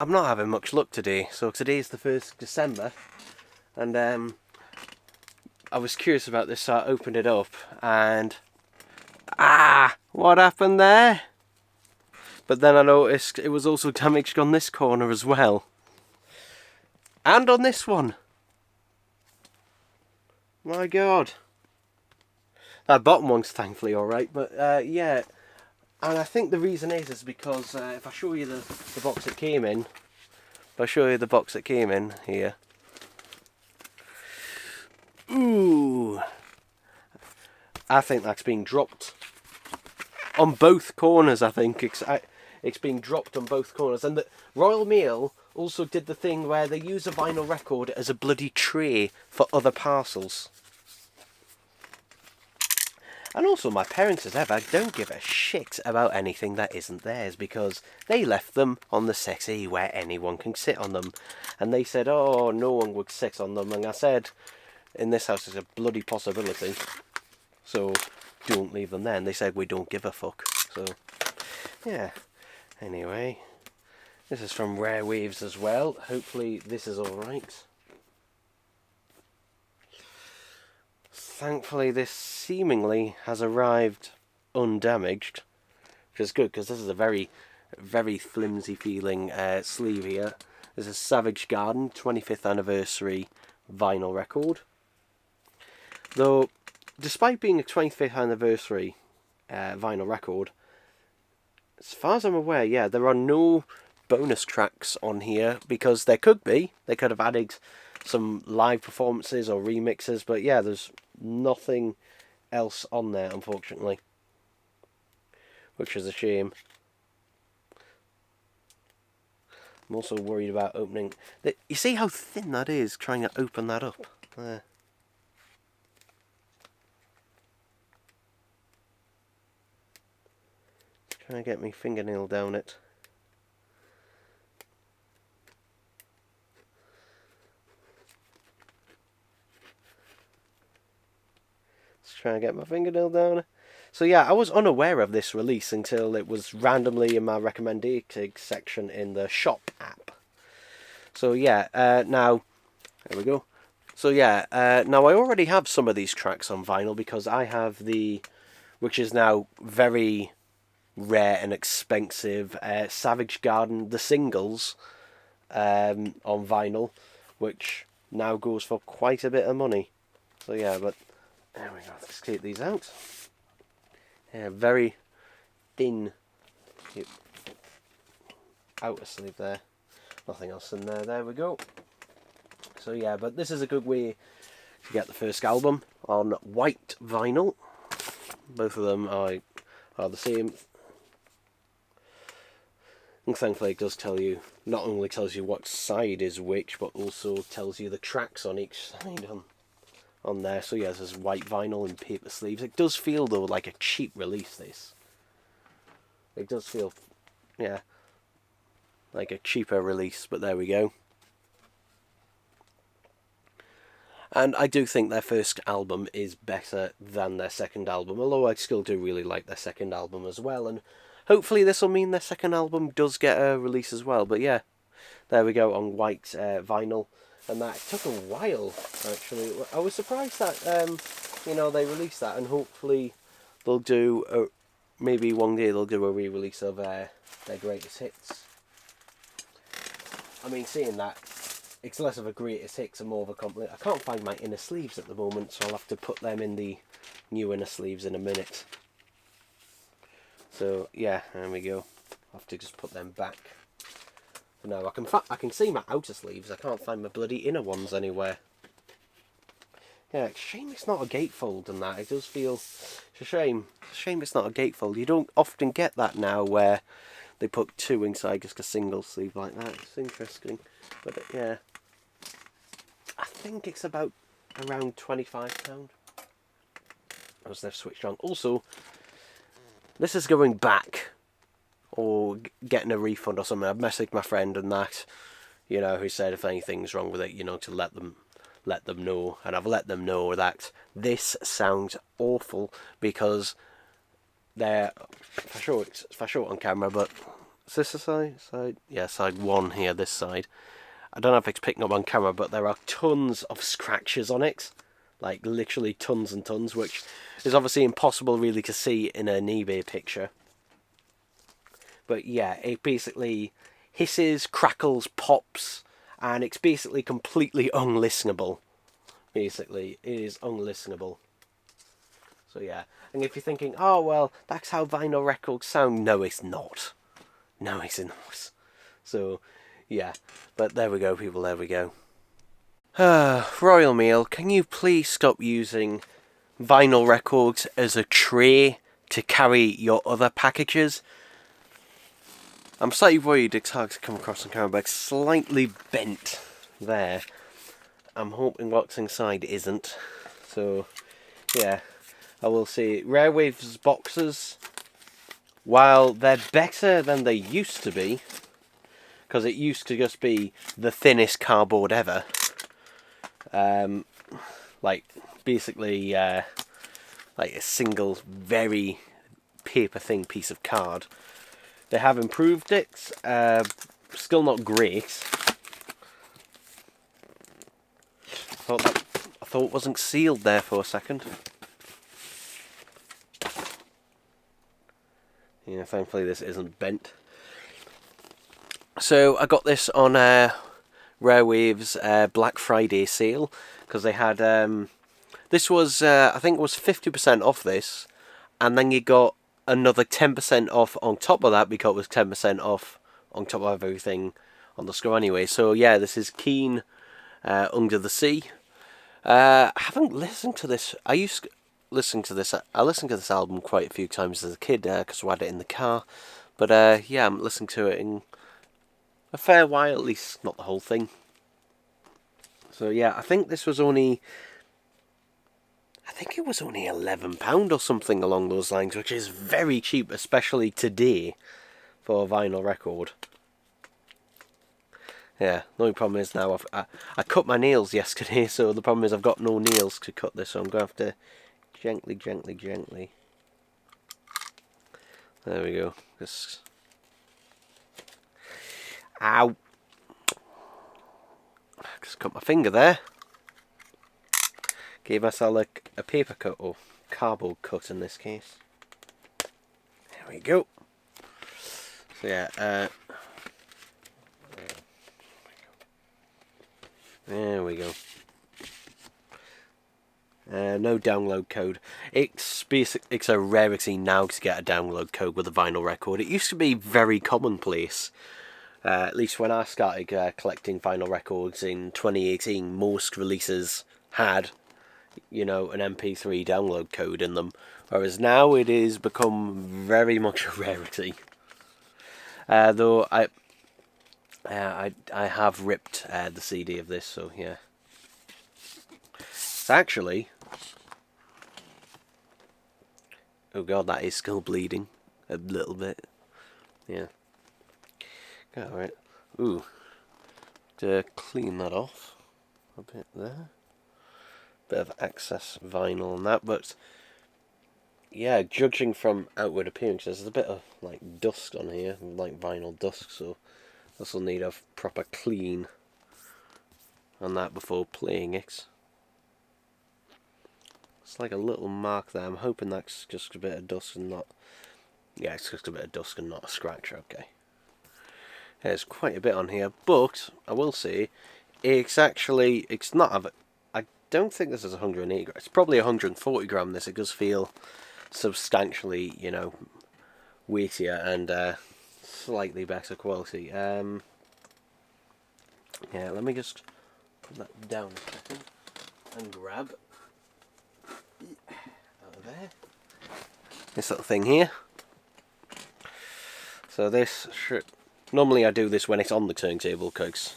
I'm not having much luck today. So today's the 1st of December, and I was curious about this, so I opened it up, and what happened there? But then I noticed it was also damaged on this corner as well, and on this one. My God. That bottom one's thankfully alright, but yeah. And I think the reason is because if I show you the box it came in, here. Ooh. I think that's being dropped on both corners. I think it's being dropped on both corners. And the Royal Mail also did the thing where they use a vinyl record as a bloody tray for other parcels. And also, my parents, as ever, don't give a shit about anything that isn't theirs, because they left them on the settee where anyone can sit on them. And they said, oh, no one would sit on them. And I said, in this house, it's a bloody possibility. So, don't leave them there. And they said, we don't give a fuck. So, yeah. Anyway, this is from Rare Waves as well. Hopefully, this is alright. Thankfully, this seemingly has arrived undamaged, which is good, because this is a very, very flimsy feeling sleeve here. This is Savage Garden 25th anniversary vinyl record. Though, despite being a 25th anniversary vinyl record, as far as I'm aware, yeah, there are no bonus tracks on here, because there could be. They could have added some live performances or remixes, but yeah, there's nothing else on there, unfortunately, which is a shame. I'm also worried about opening. You see how thin that is, trying to open that up? There. Trying to get my fingernail down it. Trying to get my fingernail down. So yeah, I was unaware of this release until it was randomly in my recommended section in the shop app. So yeah, now, there we go. So yeah, now I already have some of these tracks on vinyl, because I have which is now very rare and expensive, Savage Garden, the singles, on vinyl, which now goes for quite a bit of money. So yeah, but there we go, let's take these out. Yeah, very thin outer sleeve there. Nothing else in there. There we go. So yeah, but this is a good way to get the first album on white vinyl. Both of them are the same. And thankfully it does tell you, not only tells you what side is which, but also tells you the tracks on each side on there. So yeah, this is white vinyl and paper sleeves. It does feel though like a cheap release, this. It does feel, yeah, like a cheaper release, but there we go. And I do think their first album is better than their second album, although I still do really like their second album as well, and hopefully this will mean their second album does get a release as well. But yeah, there we go, on white vinyl. And that took a while, actually. I was surprised that, they released that, and hopefully they'll do, maybe one day they'll do a re-release of their greatest hits. I mean, seeing that, it's less of a greatest hits and more of a complete. I can't find my inner sleeves at the moment, so I'll have to put them in the new inner sleeves in a minute. So, yeah, there we go. I'll have to just put them back. No, I can see my outer sleeves. I can't find my bloody inner ones anywhere. Yeah, it's a shame it's not a gatefold and that. It does feel... It's a shame. It's a shame it's not a gatefold. You don't often get that now where they put two inside just a single sleeve like that. It's interesting. But yeah. I think it's about around £25. As they've switched on. Also, this is going back, or getting a refund or something. I've messaged my friend and that, who said if anything's wrong with it, to let them know. And I've let them know that this sounds awful, because they're, if I show it on camera, but Is this the side? Yeah, side 1 here, this side. I don't know if it's picking up on camera, but there are tons of scratches on it. Like, literally tons and tons, which is obviously impossible really to see in an eBay picture. But yeah, it basically hisses, crackles, pops, and it's basically completely unlistenable. Basically, it is unlistenable. So yeah, and if you're thinking, oh well, that's how vinyl records sound, no it's not. No it's not. So, yeah, but there we go people, there we go. Royal Mail, can you please stop using vinyl records as a tray to carry your other packages? I'm slightly worried it's hard to come across on camera, but it's slightly bent there. I'm hoping what's inside isn't. So, yeah, I will say Rare Waves boxes, while they're better than they used to be, because it used to just be the thinnest cardboard ever. Like, basically, like a single, very paper thin piece of card. They have improved it, still not great. I thought it wasn't sealed there for a second. Yeah, thankfully this isn't bent. So I got this on Rare Waves Black Friday sale, because they had this was I think it was 50% off this, and then you got another 10% off on top of that, because it was 10% off on top of everything on the score anyway. So yeah, this is Keen Under the Sea. I haven't listened to this. I used to listen to this. I listened to this album quite a few times as a kid because we had it in the car. But yeah, I'm listening to it in a fair while, at least not the whole thing. So yeah, I think this was only, I think it was only £11 or something along those lines, which is very cheap, especially today for a vinyl record. Yeah, the only problem is now I cut my nails yesterday, so the problem is I've got no nails to cut this, so I'm going to have to gently. There we go. Just... Ow! Just cut my finger there. Gave myself a paper cut, or cardboard cut in this case. There we go. So yeah, there we go. No download code. It's a rarity now to get a download code with a vinyl record. It used to be very commonplace. At least when I started collecting vinyl records in 2018, most releases had, you know, an MP3 download code in them. Whereas now it has become very much a rarity. Though I have ripped the CD of this, so yeah. It's actually... Oh god, that is still bleeding. A little bit. Yeah. Alright. Ooh. To clean that off a bit there. Bit of excess vinyl on that, but... Yeah, judging from outward appearances, there's a bit of like dust on here, like vinyl dust, so this will need a proper clean on that before playing it. It's like a little mark there. I'm hoping that's just a bit of dust and not... Yeah, it's just a bit of dust and not a scratch, okay. There's quite a bit on here, but I will say, it's actually... It's not... I don't think this is 180 grams. It's probably 140 gram this. It does feel substantially, you know, weightier and slightly better quality. Yeah, let me just put that down a second and grab out of there this little thing here. So this should... Normally I do this when it's on the turntable because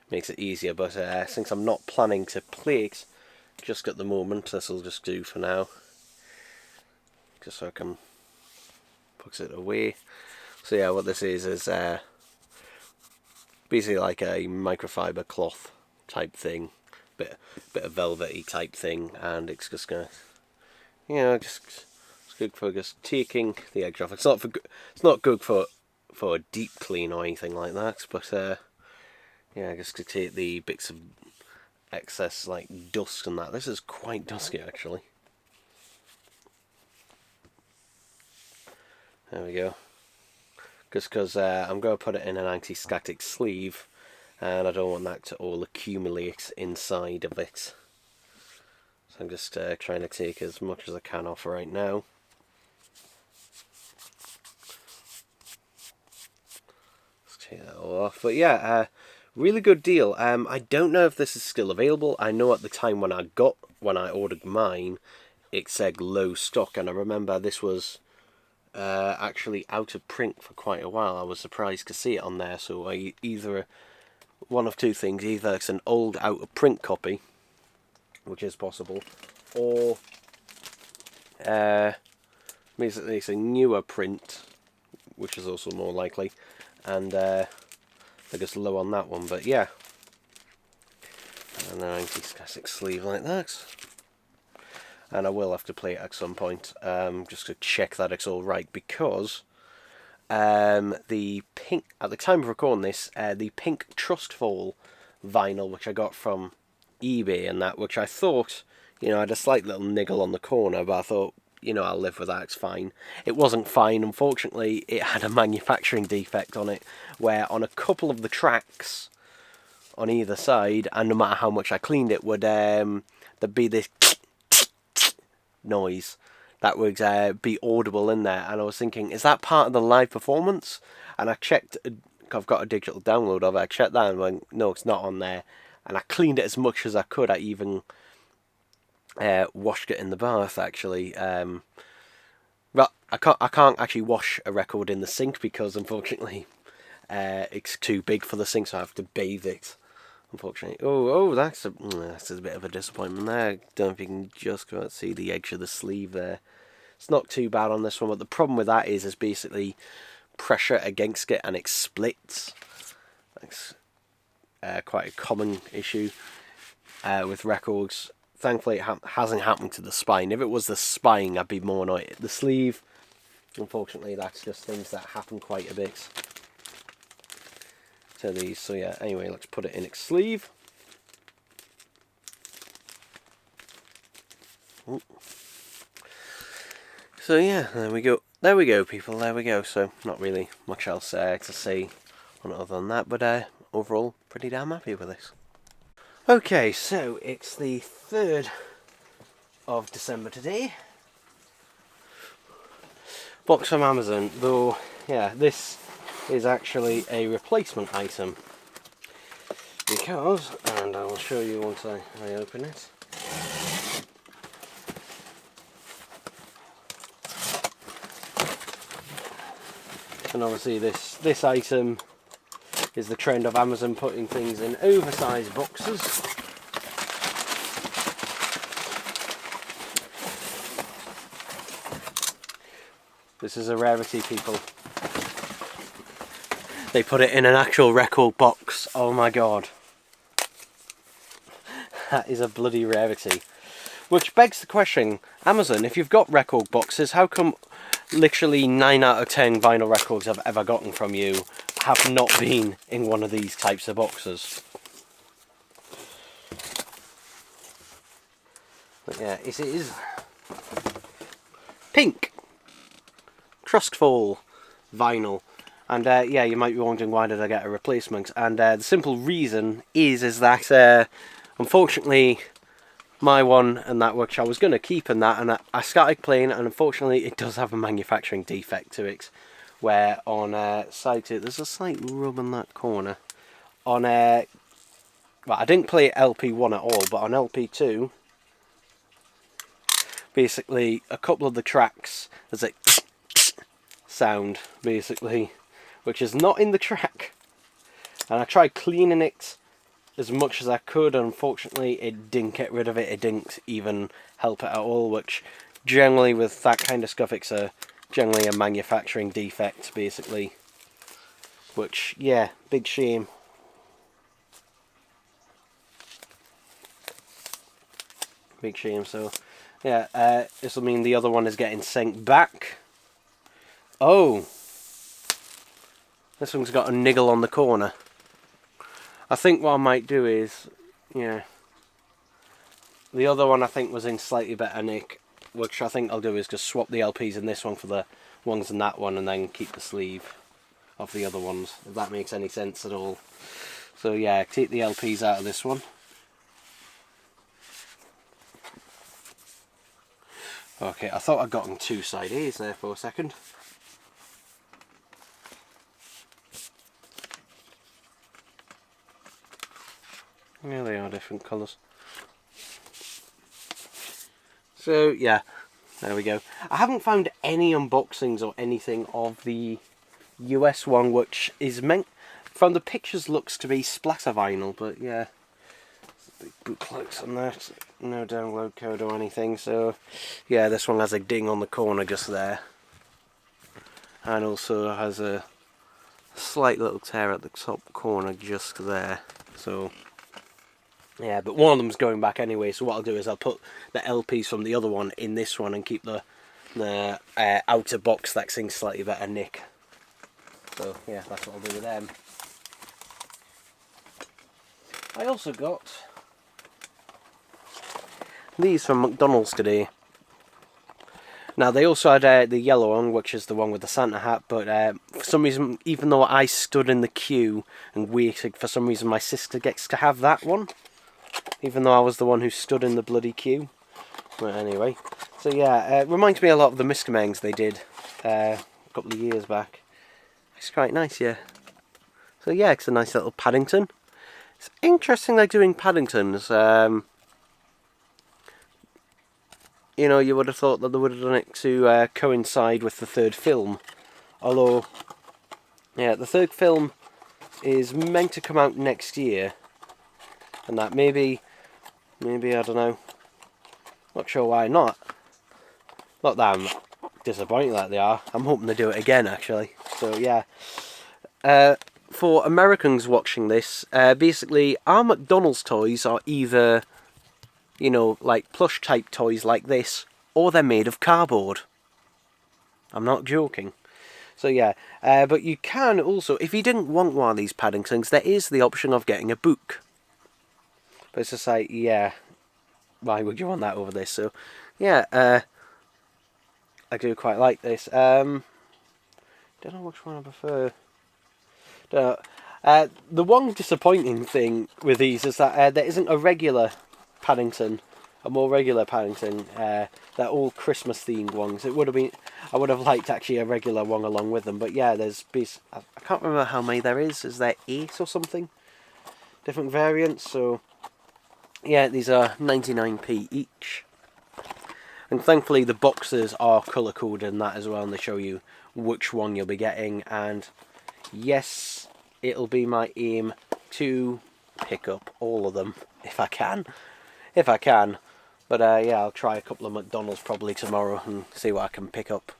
it makes it easier, but since I'm not planning to play it just at the moment, this will just do for now. Just so I can put it away. So yeah, what this is basically like a microfiber cloth type thing, bit of velvety type thing, and it's just gonna, you know, just it's good for just taking the edge off. It's not good for a deep clean or anything like that, but yeah, just to take the bits of excess like dust and that. This is quite dusty actually. There we go. Just because I'm going to put it in an anti-static sleeve, and I don't want that to all accumulate inside of it. So I'm just trying to take as much as I can off right now. Let's take that all off. But yeah, really good deal. I don't know if this is still available. I know at the time when I ordered mine, it said low stock, and I remember this was actually out of print for quite a while. I was surprised to see it on there, so either one of two things: either it's an old out of print copy, which is possible, or basically it's a newer print, which is also more likely, and they're just low on that one. But yeah, and an anti-static sleeve like that. And I will have to play it at some point, just to check that it's all right, because the pink, at the time of recording this, the pink Trustfall vinyl, which I got from eBay and that, which I thought, you know, had a slight little niggle on the corner, but I thought, you know, I'll live with that, it's fine. It wasn't fine, unfortunately. It had a manufacturing defect on it, where on a couple of the tracks on either side, and no matter how much I cleaned it, would there'd be this noise that would be audible in there, and I was thinking, is that part of the live performance? And I checked, I've got a digital download of it, I checked that and went, no, it's not on there. And I cleaned it as much as I could. I even washed it in the bath actually, but I can't actually wash a record in the sink, because unfortunately it's too big for the sink, so I have to bathe it, unfortunately. Oh, that's a bit of a disappointment there. I don't know if you can just go and see the edge of the sleeve there. It's not too bad on this one, but the problem with that is basically pressure against it and it splits. That's quite a common issue with records. Thankfully, it hasn't happened to the spine. If it was the spine, I'd be more annoyed. The sleeve, unfortunately, that's just things that happen quite a bit to these. So yeah, anyway, let's put it in its sleeve. Ooh. So yeah, there we go. There we go, people. There we go. So not really much else to say on it other than that, but overall, pretty damn happy with this. Okay, so it's the 3rd of December today. Box from Amazon, though, yeah, this is actually a replacement item, because, and I will show you once I open it. And obviously this item is the trend of Amazon putting things in oversized boxes. This is a rarity, people. They put it in an actual record box. Oh my god. That is a bloody rarity. Which begs the question, Amazon, if you've got record boxes, how come literally 9 out of 10 vinyl records I've ever gotten from you have not been in one of these types of boxes? But yeah, it is pink Trustfall vinyl, and yeah, you might be wondering, why did I get a replacement? And the simple reason is that unfortunately my one and that, which I was going to keep and that, and I started playing, and unfortunately it does have a manufacturing defect to it, where on side 2 there's a slight rub in that corner. On well, I didn't play LP1 at all, but on LP2 basically a couple of the tracks there's a sound basically, which is not in the track, and I tried cleaning it as much as I could, and unfortunately it didn't get rid of it. It didn't even help it at all, which generally with that kind of stuff, it's generally a manufacturing defect basically, which, yeah, big shame. Big shame. So yeah, this will mean the other one is getting sent back. Oh, This one's got a niggle on the corner. I think what I might do is, yeah, the other one I think was in slightly better nick, which I think I'll do is just swap the LPs in this one for the ones in that one and then keep the sleeve of the other ones, if that makes any sense at all. So yeah, take the LPs out of this one. Okay, I thought I'd gotten 2 side A's there for a second. Yeah, they are different colours. So yeah, there we go. I haven't found any unboxings or anything of the US one, which is meant, from the pictures, looks to be splatter vinyl, but yeah, big booklets on there, no download code or anything. So yeah, this one has a ding on the corner just there, and also has a slight little tear at the top corner just there. So yeah, but one of them's going back anyway, so what I'll do is I'll put the LPs from the other one in this one and keep the outer box that's in slightly better nick. So yeah, that's what I'll do with them. I also got these from McDonald's today. Now they also had the yellow one, which is the one with the Santa hat, but for some reason, even though I stood in the queue and waited, for some reason my sister gets to have that one, even though I was the one who stood in the bloody queue. But anyway, so yeah, it reminds me a lot of the Miscamangs they did a couple of years back. It's quite nice, yeah. So yeah, it's a nice little Paddington. It's interesting they're doing Paddingtons. You know, you would have thought that they would have done it to coincide with the 3rd film. Although, yeah, the 3rd film is meant to come out next year. And that maybe, I don't know. Not sure why not. Not that I'm disappointed that they are. I'm hoping they do it again, actually. So, yeah. For Americans watching this, basically, our McDonald's toys are either, you know, like plush type toys like this, or they're made of cardboard. I'm not joking. So yeah, but you can also, if you didn't want one of these Paddingtons, there is the option of getting a book. But it's just like, yeah, why would you want that over this? So yeah, I do quite like this. Don't know which one I prefer. The one disappointing thing with these is that there isn't a regular Paddington, a more regular Paddington. They're all Christmas themed ones. It would have been, I would have liked actually a regular one along with them. But yeah, there's, I can't remember how many there is. Is there 8 or something? Different variants. So yeah, these are 99p each. And thankfully the boxes are colour coded in that as well, and they show you which one you'll be getting. And yes, it'll be my aim to pick up all of them if I can. But yeah, I'll try a couple of McDonald's probably tomorrow and see what I can pick up.